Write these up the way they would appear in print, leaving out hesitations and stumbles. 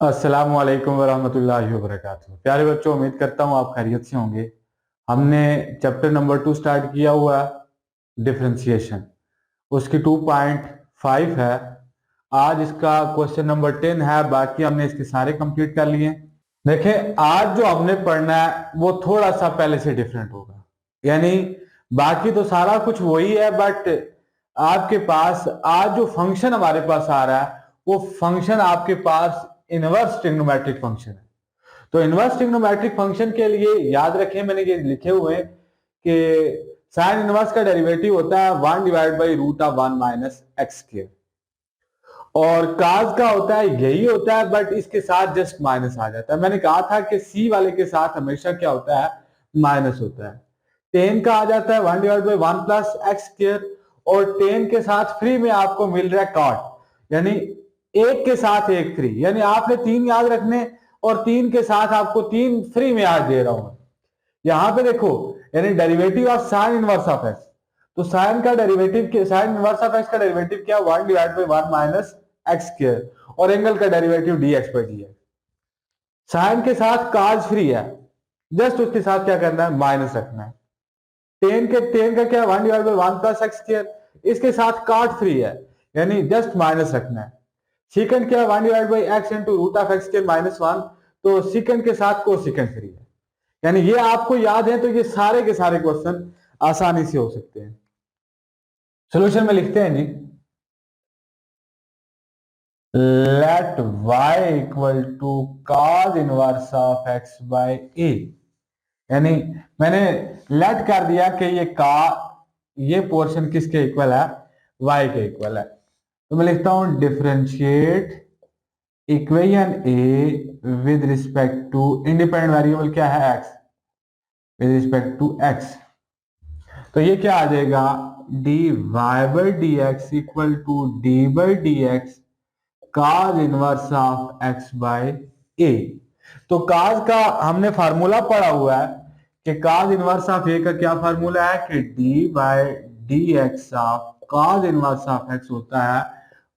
अस्सलामु अलैकुम वरहमतुल्लाहि वबरकातुहू। प्यारे बच्चों, उम्मीद करता हूँ आप खैरियत से होंगे। हमने चैप्टर नंबर 2 स्टार्ट किया हुआ है, डिफरेंशिएशन। उसकी 2.5 है। आज इसका क्वेश्चन नंबर 10 है। बाकी हमने इसके सारे कंप्लीट कर लिए। देखें, आज जो हमने पढ़ना है वो थोड़ा सा पहले से डिफरेंट होगा। यानी बाकी तो सारा कुछ वही है, बट आपके पास आज जो फंक्शन हमारे पास आ रहा है वो फंक्शन आपके पास इनवर्स ट्रिग्नोमेट्रिक फंक्शन है। तो इनवर्स ट्रिग्नोमेट्रिक फंक्शन के लिए याद रखें, मैंने ये लिखे हुए हैं कि साइन इनवर्स का डेरिवेटिव होता है 1 divide by root of 1 minus x square, और काज का होता है यही होता है, बट इसके साथ जस्ट माइनस आ जाता है। मैंने कहा था कि सी वाले के साथ हमेशा क्या होता है, माइनस होता है। टेन का आ जाता है 1 divide by 1 plus x square, और टेन के साथ फ्री में आपको मिल रहा है कॉट, यानी एक के साथ एक फ्री, यानी आपने 3 याद रखने और 3 के साथ आपको 3 फ्री में आज दे रहा हूं। यहां पे देखो, यानी derivative of sine inverse of x, तो साइन का derivative, sine inverse of x का डेरिवेटिव क्या, 1 divide by 1 minus x square, और एंगल का derivative d x by d x. Sine के साथ काज फ्री है, जस्ट उसके साथ क्या करना है, माइनस रखना है। टेन का क्या, 1 divide by 1 plus x square, इसके साथ काट फ्री है, यानी जस्ट माइनस रखना है। सीकेंड क्या, 1 divide by x into root of x square minus 1, तो सीकेंड के साथ को सीकेंड फ्री है। यानी ये आपको याद है तो ये सारे के सारे क्वेश्चन आसानी से हो सकते हैं। सोल्यूशन में लिखते हैं जी, let y equal to cos inverse of x by a। यानी मैंने लेट कर दिया कि ये पोर्शन किसके इक्वल है, y के इक्वल है। तो मैं लिखता हूं differentiate equation a with respect to, independent variable क्या है, x, with respect to x। तो ये क्या आ जाएगा, dy by d x equal to d by d x cos inverse of x by a। तो काज का हमने फार्मूला पढ़ा हुआ है कि काज इनवर्स ऑफ a का क्या फार्मूला है कि d by d x of cos inverse of x होता है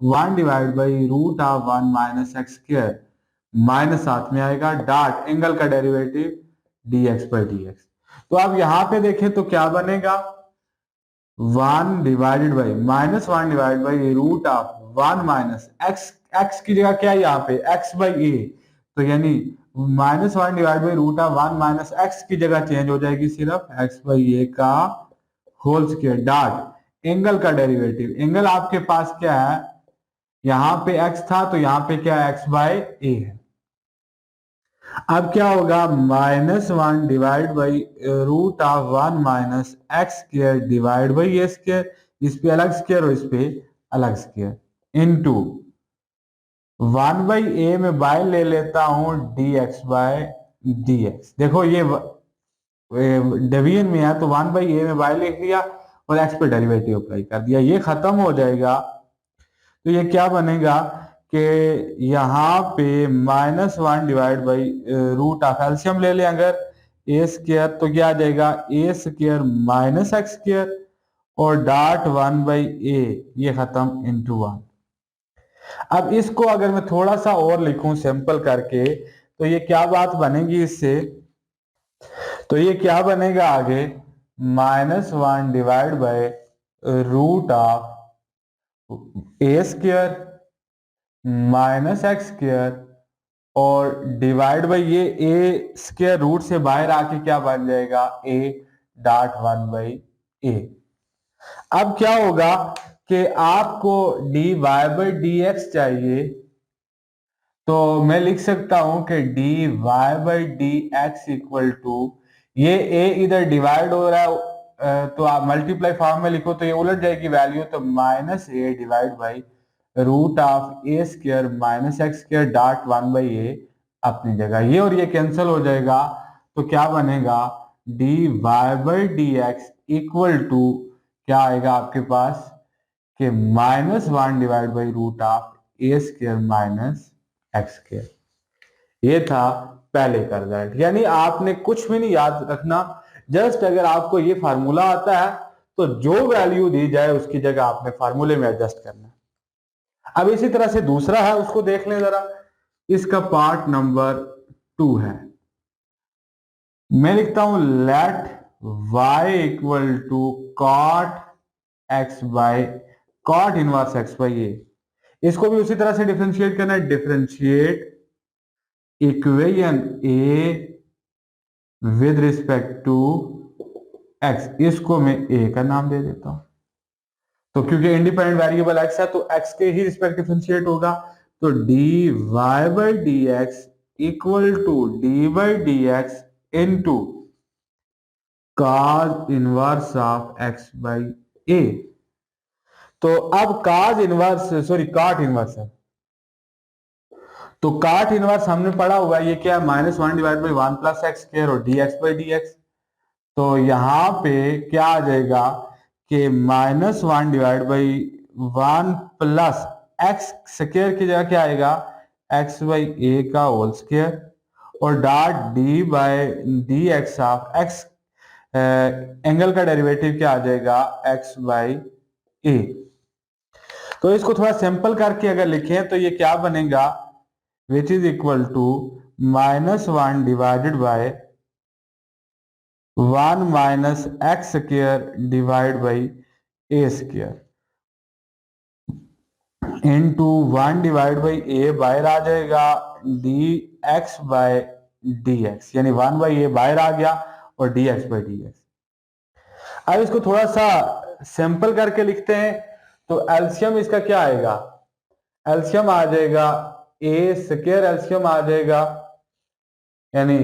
1 divide by root of 1 minus x square, minus साथ में आएगा डॉट एंगल का डेरिवेटिव dx बाई dx। तो आप यहां पे देखें तो क्या बनेगा, 1 divided by minus 1 divide by root of 1 minus x, x की जगह क्या है यहाँ पे x बाई ए, तो यानी minus 1 divide by root of 1 minus x की जगह चेंज हो जाएगी सिर्फ x बाई ए का होल स्क्वायर डॉट एंगल का डेरिवेटिव। एंगल आपके पास क्या है, यहाँ पे x था तो यहाँ पे क्या है, x बाई ए है। अब क्या होगा, minus 1 divide by root of 1 minus x square divide by A square, इस पे अलग स्क्वायर और इस पे अलग स्क्वायर, इनटू 1 बाई ए में बाय ले लेता हूं d x by d x. देखो ये डिवीजन में है तो 1 बाई ए में बाय लिख लिया और एक्स पे डेरिवेटिव अप्लाई कर दिया, ये खत्म हो जाएगा। तो ये क्या बनेगा कि यहाँ पे minus 1 divide by root of, LCM ले लें अगर ए स्क्वायर, तो क्या आ जाएगा A square minus x square और डॉट 1 बाई ए, ये खत्म इनटू 1। अब इसको अगर मैं थोड़ा सा और लिखूं सिंपल करके, तो ये क्या बात बनेगी इससे, तो ये क्या बनेगा आगे, minus 1 divide by root of A square minus x square और डिवाइड बाई ये ए स्क्वायर रूट से बाहर आके क्या बन जाएगा, ए डॉट 1 बाई ए। अब क्या होगा कि आपको d y by d x चाहिए, तो मैं लिख सकता हूं कि d y by d x equal to, ये ए इधर डिवाइड हो रहा है तो आप मल्टीप्लाई फॉर्म में लिखो तो ये उलट जाएगी वैल्यू, तो minus a divide by root of A square minus x square dot 1 by a अपनी जगह, ये और ये कैंसिल हो जाएगा। तो क्या बनेगा, d y by d x equal to क्या आएगा आपके पास कि minus 1 divide by root of A square minus x square. ये था पहले का रिजल्ट। यानी आपने कुछ भी नहीं याद रखना, जस्ट अगर आपको ये फार्मूला आता है तो जो वैल्यू दी जाए उसकी जगह आपने फार्मूले में एडजस्ट करना है। अब इसी तरह से दूसरा है, उसको देख लें जरा। इसका पार्ट नंबर 2 है। मैं लिखता हूं let y equal to cot x by cot inverse x by a. इसको भी उसी तरह से डिफरेंशिएट करना है, differentiate equation a with respect to x. इसको मैं ए का नाम दे देता हूं, तो क्योंकि इंडिपेंडेंट वेरिएबल एक्स है तो एक्स के ही रिस्पेक्ट डिफरेंशिएट होगा। तो d y by d x equal to d by d x into cos inverse of x by ए। तो अब cos inverse sorry cot inverse है, तो कॉट इनवर्स हमने पढ़ा हुआ है, ये क्या है -1 divide by 1 plus x square और d x by d x. तो यहां पे क्या आ जाएगा कि -1 divide by 1 plus x square की जगह क्या आएगा एक्स बाई ए का होल स्क्वायर और dot d by d x of x, angle का डेरिवेटिव क्या आ जाएगा एक्स बाई ए। तो इसको थोड़ा सिंपल करके अगर लिखें तो ये क्या बनेगा, which is equal to -1 divided by 1 minus x square divide by A square into 1 divide by a बाहर आ जाएगा d x by d x, यानी 1 बाई ए बाहर आ गया और d x by d x. अब इसको थोड़ा सा सिंपल करके लिखते हैं, तो एलसीएम इसका क्या आएगा, एलसीएम आ जाएगा ए स्क्वायर, एलसीएम आ जाएगा यानी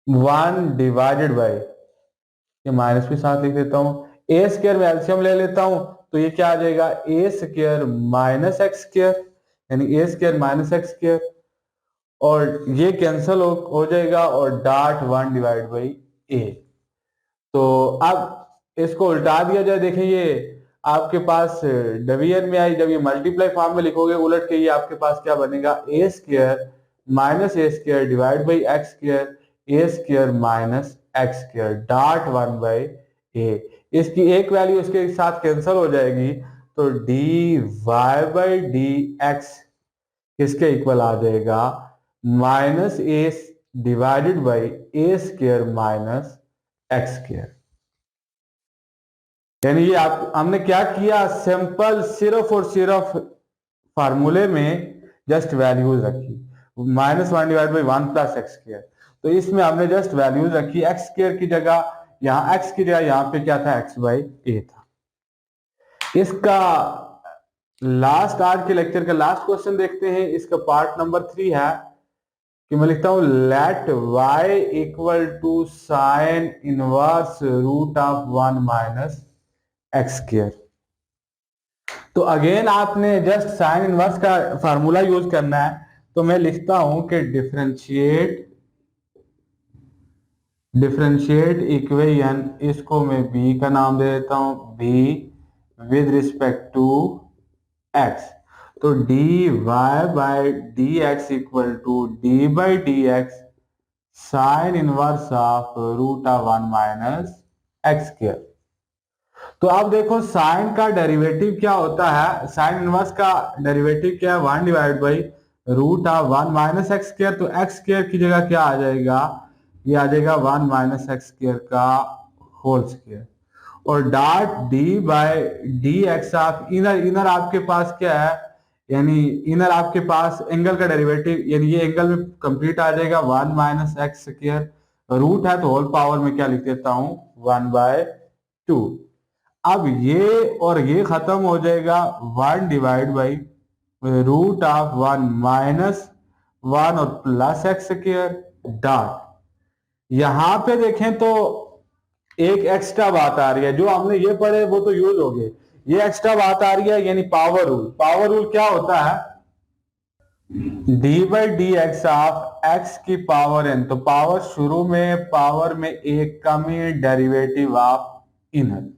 1 डिवाइडेड बाई, ये माइनस भी साथ लिख देता हूं, ए स्क्वायर में एलसीएम ले लेता हूं तो ये क्या आ जाएगा A square minus x square, यानी ए स्क्वायर माइनस एक्स स्क्वायर और ये कैंसिल हो जाएगा और डॉट 1 डिवाइड बाई ए। तो अब इसको उल्टा दिया जाए, देखें ये आपके पास डिवीजन में आई, जब ये मल्टीप्लाई फॉर्म में लिखोगे उलट के ये आपके पास क्या बनेगा a square minus a square divide by x square a square minus x square dot 1 by a. इसकी एक वैल्यू इसके साथ कैंसिल हो जाएगी तो d y by d x किसके इक्वल आ जाएगा minus a divided by A square minus x square. यानी ये आप हमने क्या किया, सिंपल सिर्फ और सिर्फ फार्मूले में जस्ट वैल्यूज रखी, -1 divide by 1 plus x square, तो इसमें हमने जस्ट वैल्यूज रखी, एक्स स्क्वायर की जगह यहाँ एक्स की जगह यहाँ पे क्या था एक्स बाई ए था। इसका लास्ट आज के लेक्चर का लास्ट क्वेश्चन देखते हैं, इसका पार्ट नंबर 3 है कि मैं लिखता हूं let y equal to sine inverse root of 1 minus x square. तो अगेन आपने जस्ट साइन इनवर्स का फार्मूला यूज करना है, तो मैं लिखता हूं कि डिफरेंशिएट इक्वेशन, इसको मैं b का नाम दे देता हूं, b with respect to x। तो d y by d x equal to d by d x sine inverse of root of 1 minus x square. तो आप देखो साइन का डेरिवेटिव क्या होता है, साइन इनवर्स का डेरिवेटिव क्या है 1 divide by root of 1 minus x square. तो एक्स स्क्वायर की जगह क्या आ जाएगा, ये आ जाएगा 1 माइनस एक्स स्क्वायर का होल स्क्वायर और dot d by d x of inner आपके पास क्या है, यानी इनर आपके पास एंगल का डेरिवेटिव, यानी ये एंगल में कंप्लीट आ जाएगा 1 माइनस एक्स स्क्वायर, रूट है तो होल पावर में क्या लिख देता हूं 1 बाय 2। अब ये और ये खत्म हो जाएगा 1 divide by root of 1 minus 1 और प्लस एक्स स्क्वायर डॉट, यहां पे देखें तो एक एक्स्ट्रा बात आ रही है, जो हमने ये पढ़े वो तो यूज हो गए, ये एक्स्ट्रा बात आ रही है यानी पावर रूल। पावर रूल क्या होता है, D by d x of x की पावर एन, तो पावर शुरू में पावर में एक कमी डेरिवेटिव ऑफ इनर,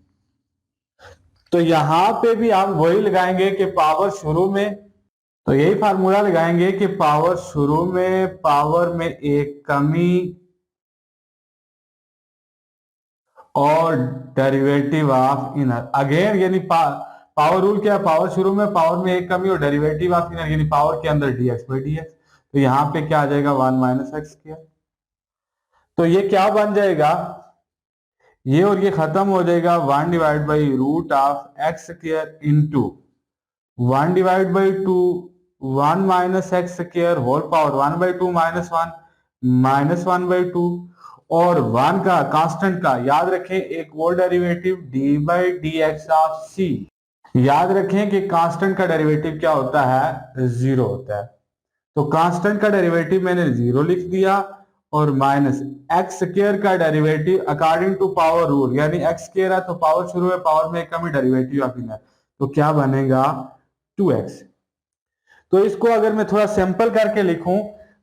तो यहां पे भी हम वही लगाएंगे कि पावर शुरू में, तो यही फार्मूला लगाएंगे कि पावर शुरू में पावर में एक कमी और डेरिवेटिव ऑफ इनर, अगेन यानी पावर रूल क्या है, पावर शुरू में पावर में एक कमी और डेरिवेटिव ऑफ यानी पावर के अंदर dx बाई dx, तो यहाँ पे क्या आ जाएगा 1 माइनस एक्स स्क्वायर। तो ये क्या बन जाएगा, ये और ये खत्म हो जाएगा 1 divide by root of x square into 1 divide by 2 1 minus x square whole power 1 by 2 minus 1 by 2, और 1 का कांस्टेंट का याद रखें एक और derivative d by d x of c. याद रखें कि कांस्टेंट का डेरिवेटिव क्या होता है, जीरो होता है। तो कांस्टेंट का डेरिवेटिव मैंने जीरो लिख दिया, और माइनस एक्स स्क्वायर का derivative according to power rule, यानी एक्स स्क्वायर है तो पावर शुरू है, पावर में एक कमी डेरिवेटिव ऑफ है, तो क्या बनेगा 2x। तो इसको अगर मैं थोड़ा सिंपल करके लिखूं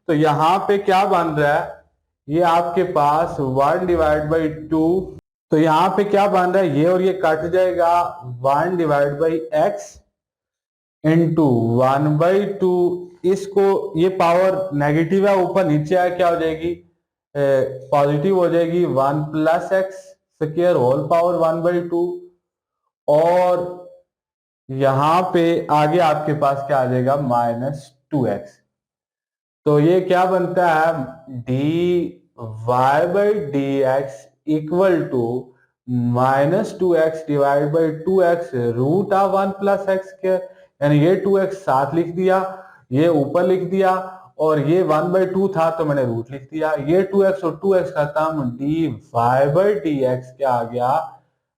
तो यहां पे क्या बन रहा है, ये आपके पास 1 डिवाइड बाई 2, तो यहां पे क्या बन रहा है, ये और ये कट जाएगा 1 divide by x into 1 by 2, इसको ये पावर नेगेटिव है ऊपर नीचे आया क्या हो जाएगी, पॉजिटिव हो जाएगी 1 plus x square whole power 1 by 2, और यहां पे आगे आपके पास क्या आ जाएगा माइनस 2x। तो ये क्या बनता है d y by d x equal to minus 2x divide by 2x root of 1 plus x square, यानी ये 2x साथ लिख दिया, ये ऊपर लिख दिया, और ये 1 बाई 2 था तो मैंने रूट लिख दिया, ये 2x और 2x खत्म, d y by d x क्या आ गया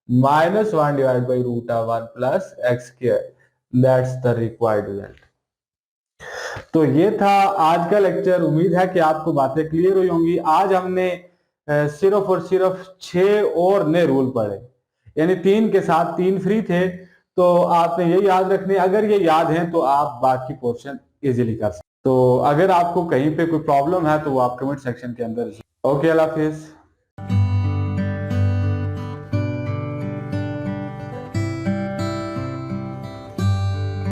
minus 1 divide by root of 1 plus x square, that's the required result. तो ये था आज का लेक्चर, उम्मीद है कि आपको बातें क्लियर हुई होंगी। आज हमने सिर्फ और सिर्फ 6 और नए रूल पढ़े, यानी 3 के साथ 3 फ्री थे, तो आपने ये याद रखने, अगर ये याद है तो आप बाकी पोर्शन इजीली कर सकते। तो अगर आपको कहीं पे कोई प्रॉब्लम है तो वो आप कमेंट सेक्शन के अंदर। ओके, अल्लाह हाफिज।